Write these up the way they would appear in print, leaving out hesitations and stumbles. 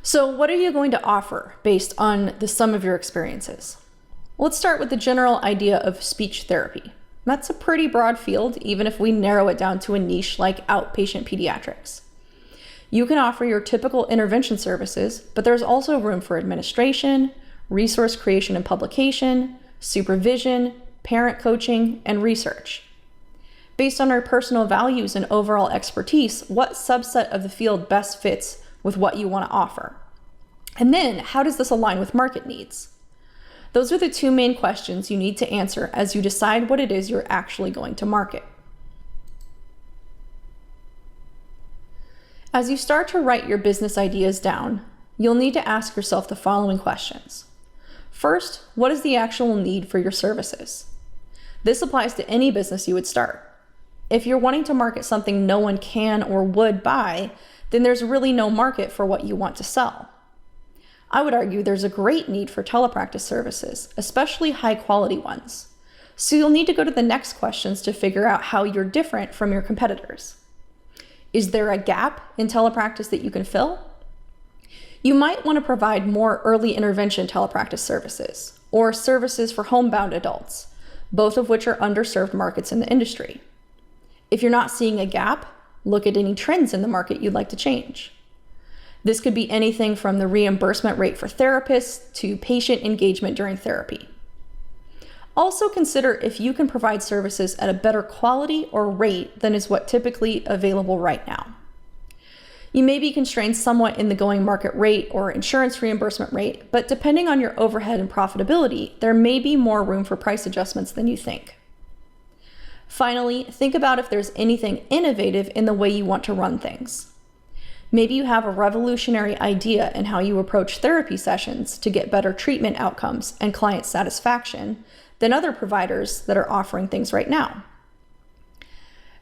So what are you going to offer based on the sum of your experiences? Let's start with the general idea of speech therapy. That's a pretty broad field, even if we narrow it down to a niche like outpatient pediatrics. You can offer your typical intervention services, but there's also room for administration, resource creation and publication, supervision, parent coaching, and research. Based on our personal values and overall expertise, what subset of the field best fits with what you want to offer? And then, how does this align with market needs? Those are the two main questions you need to answer as you decide what it is you're actually going to market. As you start to write your business ideas down, you'll need to ask yourself the following questions. First, what is the actual need for your services? This applies to any business you would start. If you're wanting to market something no one can or would buy, then there's really no market for what you want to sell. I would argue there's a great need for telepractice services, especially high-quality ones. So you'll need to go to the next questions to figure out how you're different from your competitors. Is there a gap in telepractice that you can fill? You might want to provide more early intervention telepractice services, or services for homebound adults, both of which are underserved markets in the industry. If you're not seeing a gap, look at any trends in the market you'd like to change. This could be anything from the reimbursement rate for therapists to patient engagement during therapy. Also consider if you can provide services at a better quality or rate than is what typically available right now. You may be constrained somewhat in the going market rate or insurance reimbursement rate, but depending on your overhead and profitability, there may be more room for price adjustments than you think. Finally, think about if there's anything innovative in the way you want to run things. Maybe you have a revolutionary idea in how you approach therapy sessions to get better treatment outcomes and client satisfaction than other providers that are offering things right now.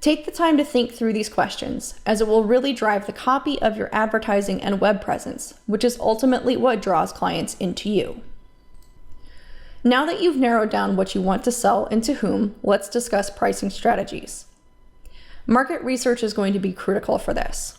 Take the time to think through these questions, as it will really drive the copy of your advertising and web presence, which is ultimately what draws clients into you. Now that you've narrowed down what you want to sell and to whom, let's discuss pricing strategies. Market research is going to be critical for this.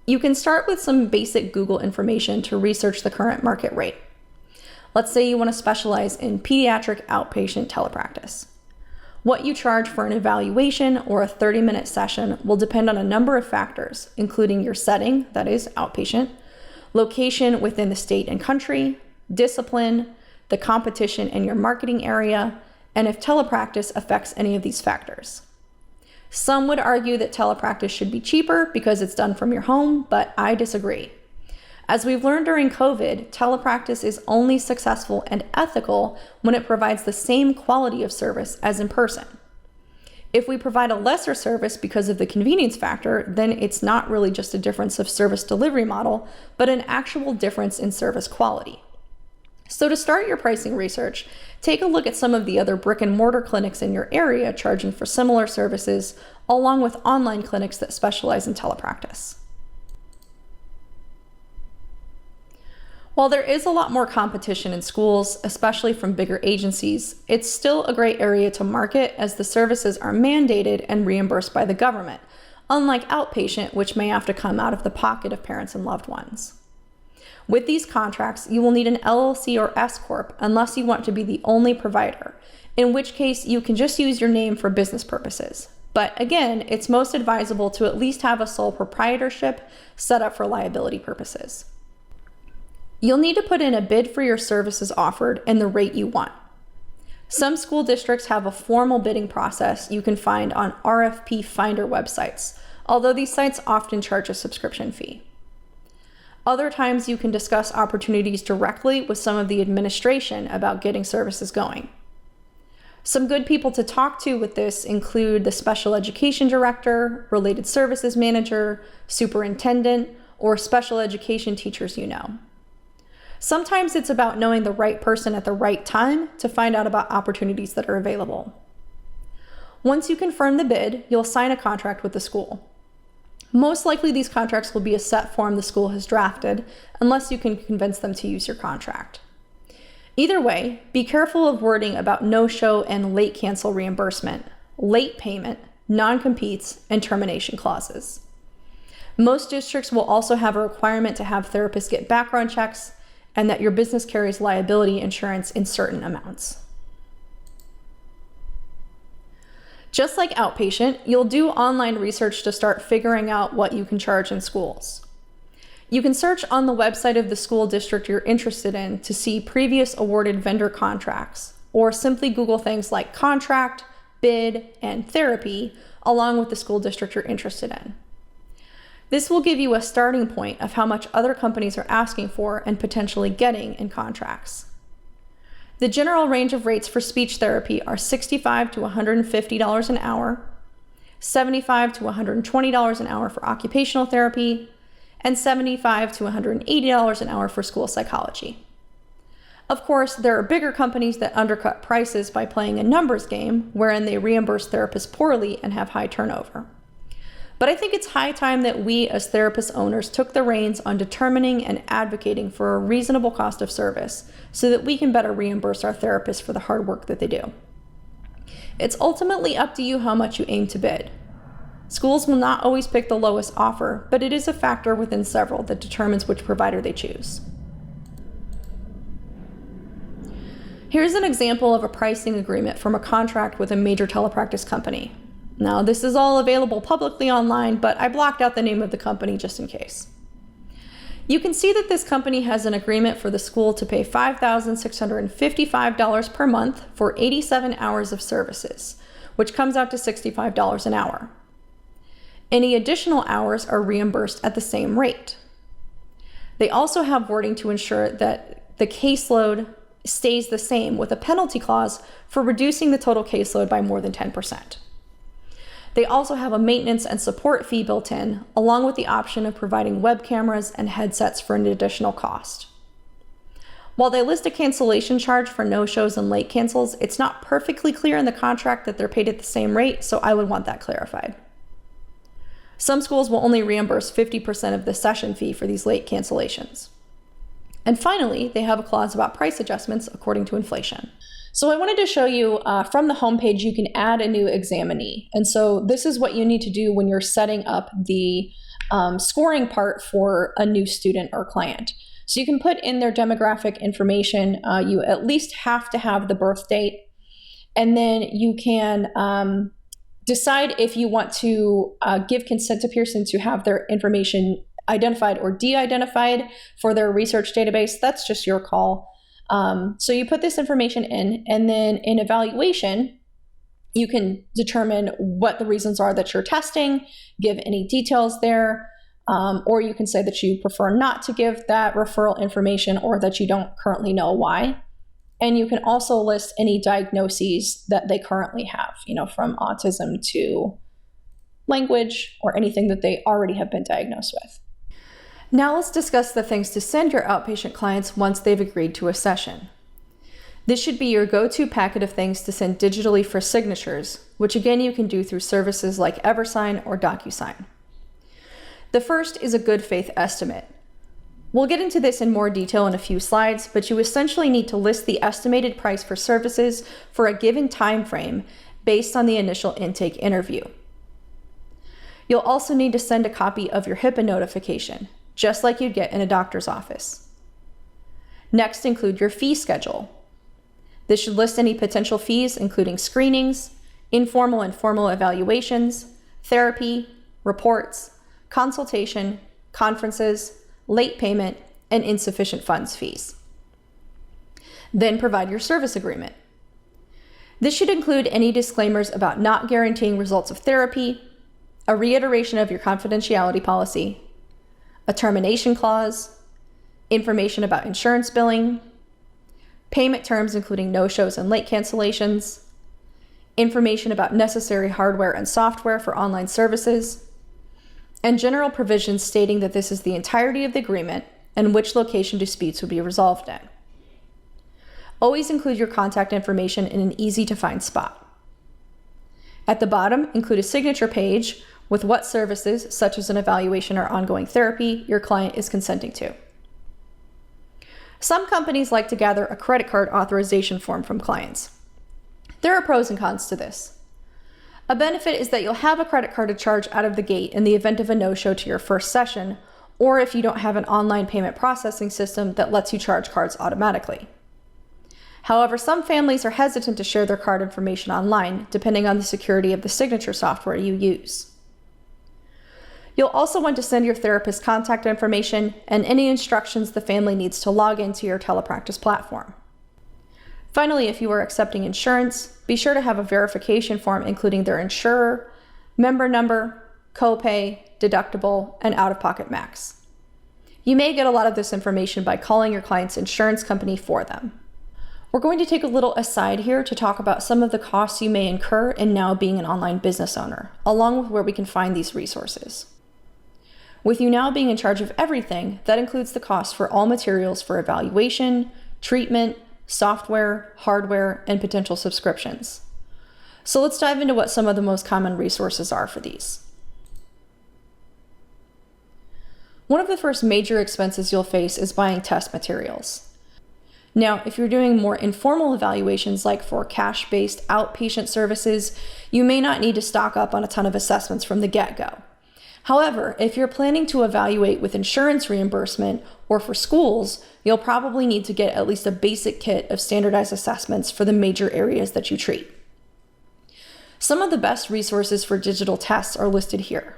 You can start with some basic Google information to research the current market rate. Let's say you want to specialize in pediatric outpatient telepractice. What you charge for an evaluation or a 30-minute session will depend on a number of factors, including your setting, that is outpatient, location within the state and country, discipline, the competition in your marketing area, and if telepractice affects any of these factors. Some would argue that telepractice should be cheaper because it's done from your home, but I disagree. As we've learned during COVID, telepractice is only successful and ethical when it provides the same quality of service as in person. If we provide a lesser service because of the convenience factor, then it's not really just a difference of service delivery model, but an actual difference in service quality. So to start your pricing research, take a look at some of the other brick and mortar clinics in your area charging for similar services, along with online clinics that specialize in telepractice. While there is a lot more competition in schools, especially from bigger agencies, it's still a great area to market as the services are mandated and reimbursed by the government, unlike outpatient, which may have to come out of the pocket of parents and loved ones. With these contracts, you will need an LLC or S Corp unless you want to be the only provider, in which case you can just use your name for business purposes. But again, it's most advisable to at least have a sole proprietorship set up for liability purposes. You'll need to put in a bid for your services offered and the rate you want. Some school districts have a formal bidding process you can find on RFP Finder websites, although these sites often charge a subscription fee. Other times you can discuss opportunities directly with some of the administration about getting services going. Some good people to talk to with this include the special education director, related services manager, superintendent, or special education teachers you know. Sometimes it's about knowing the right person at the right time to find out about opportunities that are available. Once you confirm the bid, you'll sign a contract with the school. Most likely these contracts will be a set form the school has drafted, unless you can convince them to use your contract. Either way, be careful of wording about no-show and late cancel reimbursement, late payment, non-competes, and termination clauses. Most districts will also have a requirement to have therapists get background checks and that your business carries liability insurance in certain amounts. Just like outpatient, you'll do online research to start figuring out what you can charge in schools. You can search on the website of the school district you're interested in to see previous awarded vendor contracts, or simply Google things like contract, bid, and therapy, along with the school district you're interested in. This will give you a starting point of how much other companies are asking for and potentially getting in contracts. The general range of rates for speech therapy are $65 to $150 an hour, $75 to $120 an hour for occupational therapy, and $75 to $180 an hour for school psychology. Of course, there are bigger companies that undercut prices by playing a numbers game wherein they reimburse therapists poorly and have high turnover. But I think it's high time that we as therapist owners took the reins on determining and advocating for a reasonable cost of service so that we can better reimburse our therapists for the hard work that they do. It's ultimately up to you how much you aim to bid. Schools will not always pick the lowest offer, but it is a factor within several that determines which provider they choose. Here's an example of a pricing agreement from a contract with a major telepractice company. Now, this is all available publicly online, but I blocked out the name of the company just in case. You can see that this company has an agreement for the school to pay $5,655 per month for 87 hours of services, which comes out to $65 an hour. Any additional hours are reimbursed at the same rate. They also have wording to ensure that the caseload stays the same with a penalty clause for reducing the total caseload by more than 10%. They also have a maintenance and support fee built in, along with the option of providing web cameras and headsets for an additional cost. While they list a cancellation charge for no-shows and late cancels, it's not perfectly clear in the contract that they're paid at the same rate, so I would want that clarified. Some schools will only reimburse 50% of the session fee for these late cancellations. And finally, they have a clause about price adjustments according to inflation. So I wanted to show you from the homepage, you can add a new examinee. And so this is what you need to do when you're setting up the scoring part for a new student or client. So you can put in their demographic information. You at least have to have the birth date. And then you can decide if you want to give consent to Pearson to have their information identified or de-identified for their research database. That's just your call. So you put this information in, and then in evaluation, you can determine what the reasons are that you're testing, give any details there, or you can say that you prefer not to give that referral information or that you don't currently know why. And you can also list any diagnoses that they currently have, from autism to language or anything that they already have been diagnosed with. Now let's discuss the things to send your outpatient clients once they've agreed to a session. This should be your go-to packet of things to send digitally for signatures, which again you can do through services like EverSign or DocuSign. The first is a good faith estimate. We'll get into this in more detail in a few slides, but you essentially need to list the estimated price for services for a given time frame based on the initial intake interview. You'll also need to send a copy of your HIPAA notification, just like you'd get in a doctor's office. Next, include your fee schedule. This should list any potential fees, including screenings, informal and formal evaluations, therapy, reports, consultation, conferences, late payment, and insufficient funds fees. Then provide your service agreement. This should include any disclaimers about not guaranteeing results of therapy, a reiteration of your confidentiality policy, a termination clause, information about insurance billing, payment terms including no-shows and late cancellations, information about necessary hardware and software for online services, and general provisions stating that this is the entirety of the agreement and which location disputes will be resolved in. Always include your contact information in an easy-to-find spot. At the bottom, include a signature page with what services, such as an evaluation or ongoing therapy, your client is consenting to. Some companies like to gather a credit card authorization form from clients. There are pros and cons to this. A benefit is that you'll have a credit card to charge out of the gate in the event of a no-show to your first session, or if you don't have an online payment processing system that lets you charge cards automatically. However, some families are hesitant to share their card information online, depending on the security of the signature software you use. You'll also want to send your therapist contact information and any instructions the family needs to log into your Telepractice platform. Finally, if you are accepting insurance, be sure to have a verification form including their insurer, member number, copay, deductible, and out-of-pocket max. You may get a lot of this information by calling your client's insurance company for them. We're going to take a little aside here to talk about some of the costs you may incur in now being an online business owner, along with where we can find these resources. With you now being in charge of everything, that includes the cost for all materials for evaluation, treatment, software, hardware, and potential subscriptions. So let's dive into what some of the most common resources are for these. One of the first major expenses you'll face is buying test materials. Now, if you're doing more informal evaluations like for cash-based outpatient services, you may not need to stock up on a ton of assessments from the get-go. However, if you're planning to evaluate with insurance reimbursement or for schools, you'll probably need to get at least a basic kit of standardized assessments for the major areas that you treat. Some of the best resources for digital tests are listed here.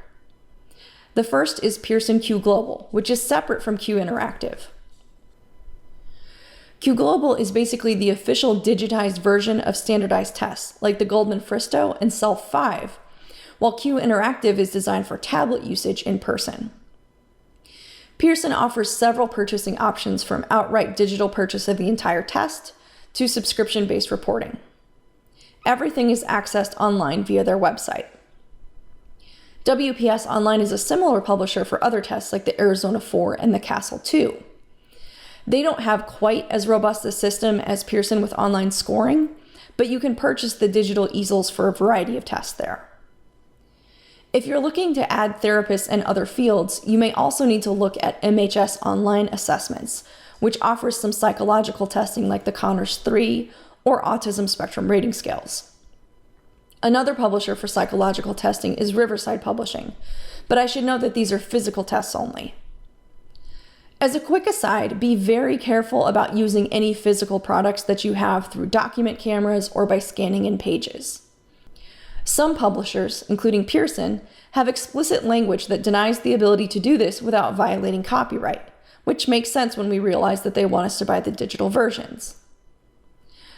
The first is Pearson Q Global, which is separate from Q Interactive. Q Global is basically the official digitized version of standardized tests, like the Goldman Fristo and Self-5, while Q Interactive is designed for tablet usage in person. Pearson offers several purchasing options from outright digital purchase of the entire test to subscription-based reporting. Everything is accessed online via their website. WPS Online is a similar publisher for other tests like the Arizona 4 and the Castle 2. They don't have quite as robust a system as Pearson with online scoring, but you can purchase the digital easels for a variety of tests there. If you're looking to add therapists and other fields, you may also need to look at MHS Online Assessments, which offers some psychological testing like the Conners 3 or Autism Spectrum Rating Scales. Another publisher for psychological testing is Riverside Publishing, but I should note that these are physical tests only. As a quick aside, be very careful about using any physical products that you have through document cameras or by scanning in pages. Some publishers, including Pearson, have explicit language that denies the ability to do this without violating copyright, which makes sense when we realize that they want us to buy the digital versions.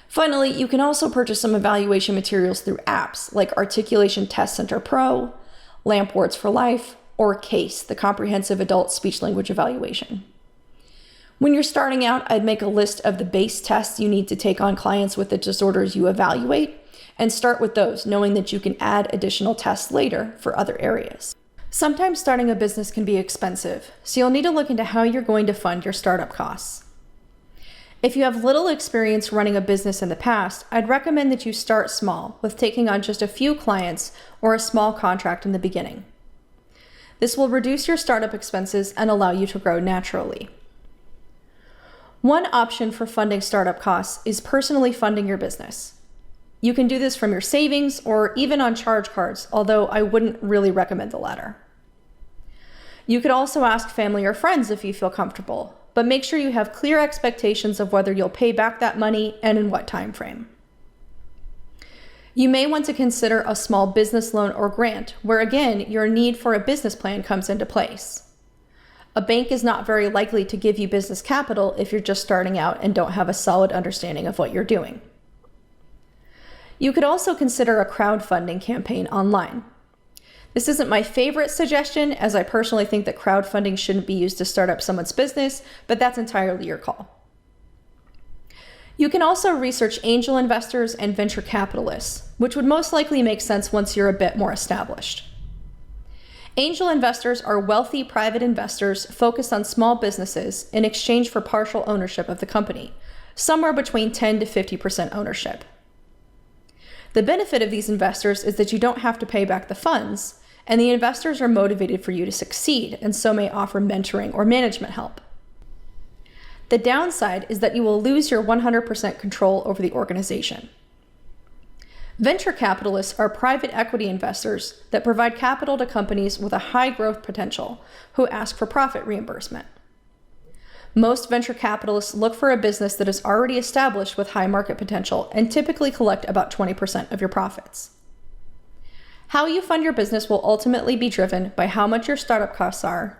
Finally, you can also purchase some evaluation materials through apps like Articulation Test Center Pro, LAMP Words for Life, or CASE, the Comprehensive Adult Speech Language Evaluation. When you're starting out, I'd make a list of the base tests you need to take on clients with the disorders you evaluate, and start with those, knowing that you can add additional tests later for other areas. Sometimes starting a business can be expensive, so you'll need to look into how you're going to fund your startup costs. If you have little experience running a business in the past, I'd recommend that you start small with taking on just a few clients or a small contract in the beginning. This will reduce your startup expenses and allow you to grow naturally. One option for funding startup costs is personally funding your business. You can do this from your savings or even on charge cards, although I wouldn't really recommend the latter. You could also ask family or friends if you feel comfortable, but make sure you have clear expectations of whether you'll pay back that money and in what time frame. You may want to consider a small business loan or grant, where again, your need for a business plan comes into place. A bank is not very likely to give you business capital if you're just starting out and don't have a solid understanding of what you're doing. You could also consider a crowdfunding campaign online. This isn't my favorite suggestion, as I personally think that crowdfunding shouldn't be used to start up someone's business, but that's entirely your call. You can also research angel investors and venture capitalists, which would most likely make sense once you're a bit more established. Angel investors are wealthy private investors focused on small businesses in exchange for partial ownership of the company, somewhere between 10 to 50% ownership. The benefit of these investors is that you don't have to pay back the funds, and the investors are motivated for you to succeed and so may offer mentoring or management help. The downside is that you will lose your 100% control over the organization. Venture capitalists are private equity investors that provide capital to companies with a high growth potential who ask for profit reimbursement. Most venture capitalists look for a business that is already established with high market potential and typically collect about 20% of your profits. How you fund your business will ultimately be driven by how much your startup costs are,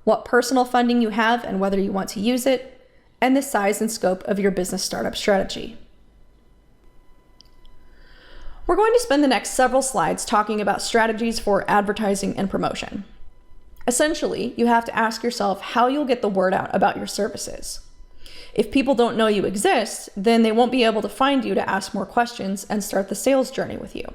what personal funding you have and whether you want to use it, and the size and scope of your business startup strategy. We're going to spend the next several slides talking about strategies for advertising and promotion. Essentially, you have to ask yourself how you'll get the word out about your services. If people don't know you exist, then they won't be able to find you to ask more questions and start the sales journey with you.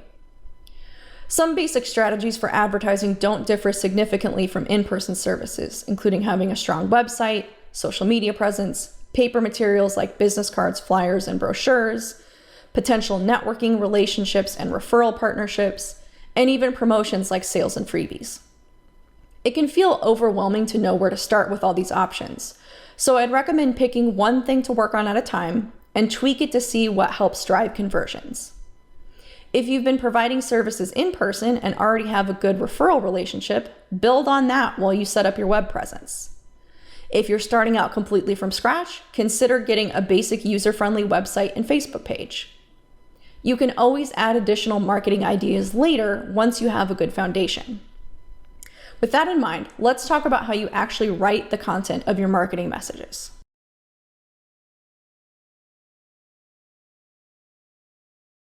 Some basic strategies for advertising don't differ significantly from in-person services, including having a strong website, social media presence, paper materials like business cards, flyers, and brochures, potential networking relationships and referral partnerships, and even promotions like sales and freebies. It can feel overwhelming to know where to start with all these options, so I'd recommend picking one thing to work on at a time and tweak it to see what helps drive conversions. If you've been providing services in person and already have a good referral relationship, build on that while you set up your web presence. If you're starting out completely from scratch, consider getting a basic user-friendly website and Facebook page. You can always add additional marketing ideas later once you have a good foundation. With that in mind, let's talk about how you actually write the content of your marketing messages.